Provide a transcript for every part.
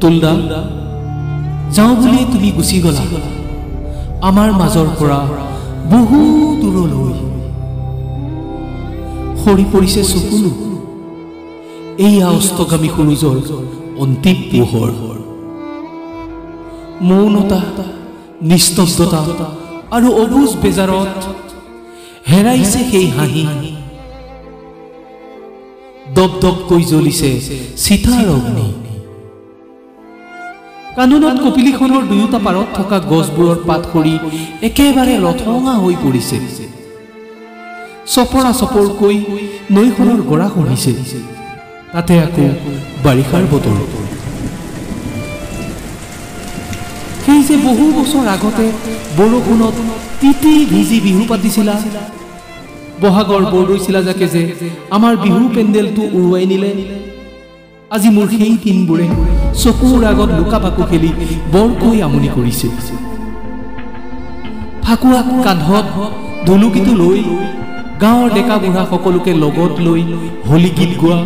পুতুল দা যাওঁ বুলি তুমি গুচি গলা আমাৰ মাজৰ পৰা বহু দূৰলৈ সৰি পৰিছে চকুলো এইয়া অস্তগামী সূৰুজৰ অন্তিম পোহৰ মৌনতা নিস্তব্ধতা আৰু অবুজ বেজাৰত হেৰাইছে সেই হাঁহি দপদপকৈ জ্বলিছে চিতাৰ অগ্নি কানুনত কপিলিখনৰ দুয়োটা পাৰত থকা গছবোৰৰ পাত সৰি একেবাৰে লঠঙা হৈ পৰিছে চপৰা চপৰকৈ নৈখনৰ গৰা খহিছে তাতে আকৌ বাৰিষাৰ বতৰ সেই যে বহু বছৰ আগতে বৰষুণত তিতি ভিজি বিহু পাতিছিলা বহাগৰ বৰদৈচিলা যাকে যে আমাৰ বিহু পেণ্ডেলটো উৰুৱাই নিলে আজি মোৰ সেই দিনবোৰে চকুৰ আগত লুকা পাকু খেলি বৰকৈ আমনি কৰিছে ফাকুৱা কান্ধত ঢুলুকিটো লৈ গাঁৱৰ ডেকা বুঢ়া সকলোকে লগত লৈ হোলী গীত গোৱা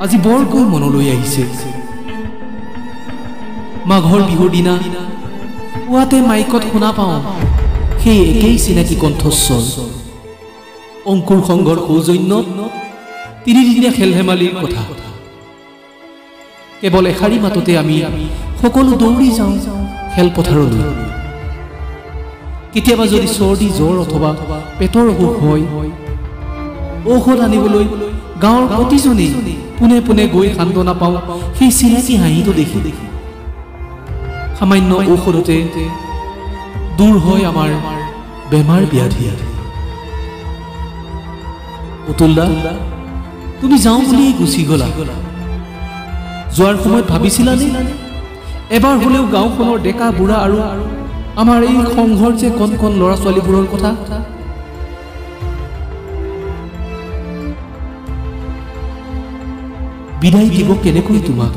আজি বৰকৈ মনলৈ আহিছে মাঘৰ বিহুৰ দিনা পুৱাতে মাইকত শুনা পাওঁ সেই একেই চিনাকি কণ্ঠস্বৰ অংকুৰ সংঘৰ সৌজন্যত তিনিদিনীয়া খেল ধেমালিৰ কথা কেৱল এষাৰি মাততে আমি সকলো দৌৰি যাওঁ খেলপথাৰলৈ কেতিয়াবা যদি চৰ্দি জ্বৰ অথবা পেটৰ অসুখ হয় ঔষধ আনিবলৈ গাঁৱৰ প্ৰতিজনে পোনে পোনে গৈ সান্তনা পাওঁ সেই চিনাকি হাঁহিটো দেখি সামান্য ঔষধতে দূৰ হয় আমাৰ বেমাৰ ব্যাধি পুতুল দা তুমি যাওঁ বুলি গুচি গলা যোৱাৰ সময়ত ভাবিছিলানে এবাৰ হলেও গাঁওখনৰ ডেকা বুঢ়া আৰু আমাৰ এই সংঘৰ যে কণ কণ ল'ৰা ছোৱালীবোৰৰ কথা বিদায় দিব কেনেকৈ তোমাক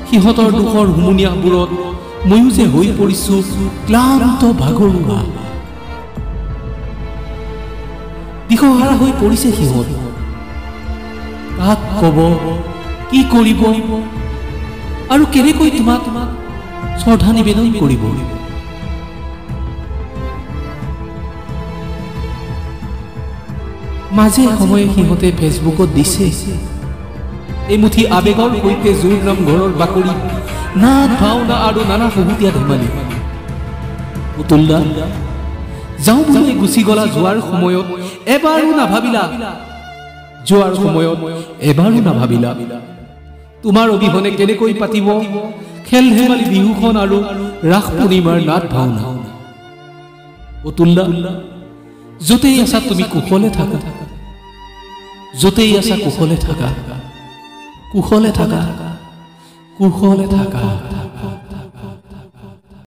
সিহঁতৰ দুখৰ হুমুনিয়াবোৰত ময়ো যে হৈ পৰিছো ক্লান্ত ভাগৰুৱা দিশহাৰা হৈ পৰিছে সিহঁত কাক কব কি কৰিব আৰু কেনেকৈ তোমাক শ্ৰদ্ধা নিবেদন কৰিব মাজে সময়ে সিহঁতে ফেচবুকত দিছে এমুঠি আবেগৰ সৈতে জোৰ নাম ঘৰৰ বাকৰি নাট ভাওনা আৰু নানা হুহুতীয়া ধেমালি পুতুল দা যাওঁ বুলি গুচি গলা যোৱাৰ সময়ত এবাৰো নাভাবিলা তোমাৰ অবিহনে কেনেকৈ পাতিব খেল ধেমালি বিহুখন আৰু ৰাস পূৰ্ণিমাৰ নাট ভাওনা পুতুল দা য'তেই আছা তুমি কুশলে থাকা য'তেই আছা কুশলে থাকা কুশলে থাকা কুশলে থাকা